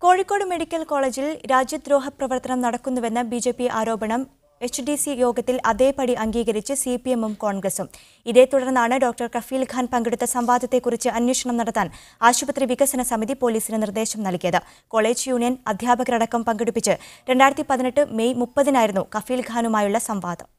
Kozhikode medical കോളേജിൽ രാജ്യദ്രോഹ പ്രവർത്തനം നടക്കുന്നുവെന്ന ബിജെപി ആരോപണം HDC യോഗത്തിൽ അതേപടി അംഗീകരിച്ച് CPM-ഉം കോൺഗ്രസും. ഇതേ തുടർന്നാണ് ഡോക്ടർ കഫീൽ ഖാൻ പങ്കെടുത്ത സംവാദത്തെക്കുറിച്ച് അന്വേഷണം നടത്താൻ ആശുപത്രി വികസന സമിതി പോലീസിന് നിർദ്ദേശം നൽകിയത്. കോളേജ് യൂണിയൻ അധ്യാപകരടക്കം പങ്കെടുപ്പിച്ച് 2018 മെയ് 30-നായിരുന്നു കഫീൽ ഖാനുമായുള്ള സംവാദം.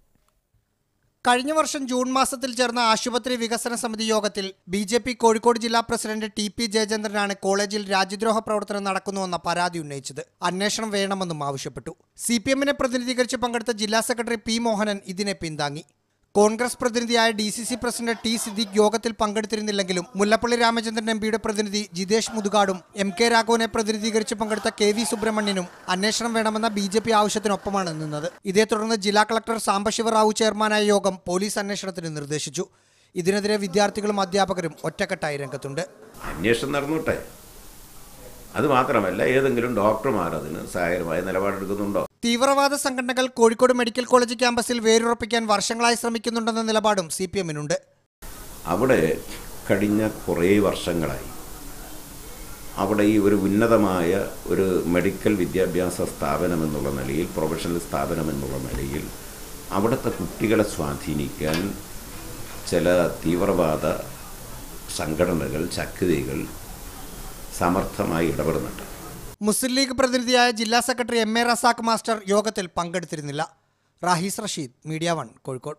കഴിഞ്ഞ വർഷം ജൂൺ മാസത്തിൽ ചേർന്ന ആശുപത്രി വികസന സമിതി യോഗത്തിൽ BJP കോഴിക്കോട് ജില്ലാ പ്രസിഡന്റ് TP ജയചന്ദ്രനാണ് കോളേജിൽ രാജ്യദ്രോഹ പ്രവർത്തനം നടക്കുന്നുവെന്ന പരാതി ഉന്നയിച്ചത്. അന്വേഷണം വേണമെന്നും ആവശ്യപ്പെട്ടു. CPM-നെ പ്രതിനിധീകരിച്ച് പങ്കെടുത്ത ജില്ലാ സെക്രട്ടറി P മോഹനൻ ഇതിനെ പിന്താങ്ങി. കോൺഗ്രസ് പ്രതിനിധിയായ DCC പ്രസിഡന്റ് T സിദ്ദീഖ് യോഗത്തിൽ പങ്കെടുത്തിരുന്നില്ലെങ്കിലും മുല്ലപ്പള്ളി രാമചന്ദ്രൻ MPയുടെ പ്രതിനിധി ജിതേഷ് മുതുകാടും MK രാഘവനെ പ്രതിനിധീകരിച്ച് പങ്കെടുത്ത KV സുബ്രഹ്മണ്യനും അന്വേഷണം വേണമെന്ന BJP ആവശ്യത്തിനൊപ്പമാണ് നിന്നത്. ഇതേ തുടർന്ന് ജില്ലാ കളക്ടർ സാംബശിവ റാവു ചെയർമാനായ യോഗം പോലീസ് അന്വേഷണത്തിന് നിർദ്ദേശിച്ചു. ഇതിനെതിരെ വിദ്യാർത്ഥികളും അധ്യാപകരും ഒറ്റക്കെട്ടായി രംഗത്തുണ്ട്. അന്വേഷണം നടന്നോട്ടെ, അത് മാത്രമല്ല ഏതെങ്കിലും ഡോക്ടർമാർ അതിന് സഹായകരമായ നിലപാടെടുക്കുന്നുണ്ടോ? തീവ്രവാദ സംഘടനകൾ കോഴിക്കോട് മെഡിക്കൽ കോളേജ് ക്യാമ്പസിൽ വേരുറപ്പിക്കാൻ വർഷങ്ങളായി ശ്രമിക്കുന്നുണ്ടെന്ന നിലപാടും CPM-നുണ്ട്. അവിടെ കഴിഞ്ഞ കുറേ വർഷങ്ങളായി അവിടെ ഈ ഒരു ഉന്നതമായ ഒരു മെഡിക്കൽ വിദ്യാഭ്യാസ സ്ഥാപനം എന്നുള്ള നിലയിൽ, പ്രൊഫഷണൽ സ്ഥാപനം എന്നുള്ള നിലയിൽ അവിടുത്തെ കുട്ടികളെ സ്വാധീനിക്കാൻ ചില തീവ്രവാദ സംഘടനകൾ, ശക്തികൾ സമർത്ഥമായി ഇടപെടുന്നുണ്ട്. മുസ്ലിം ലീഗ് പ്രതിനിധിയായ ജില്ലാ സെക്രട്ടറി MA റസാഖ് മാസ്റ്റർ യോഗത്തിൽ പങ്കെടുത്തിരുന്നില്ല. റാഹിസ് റഷീദ്, മീഡിയ 1, കോഴിക്കോട്.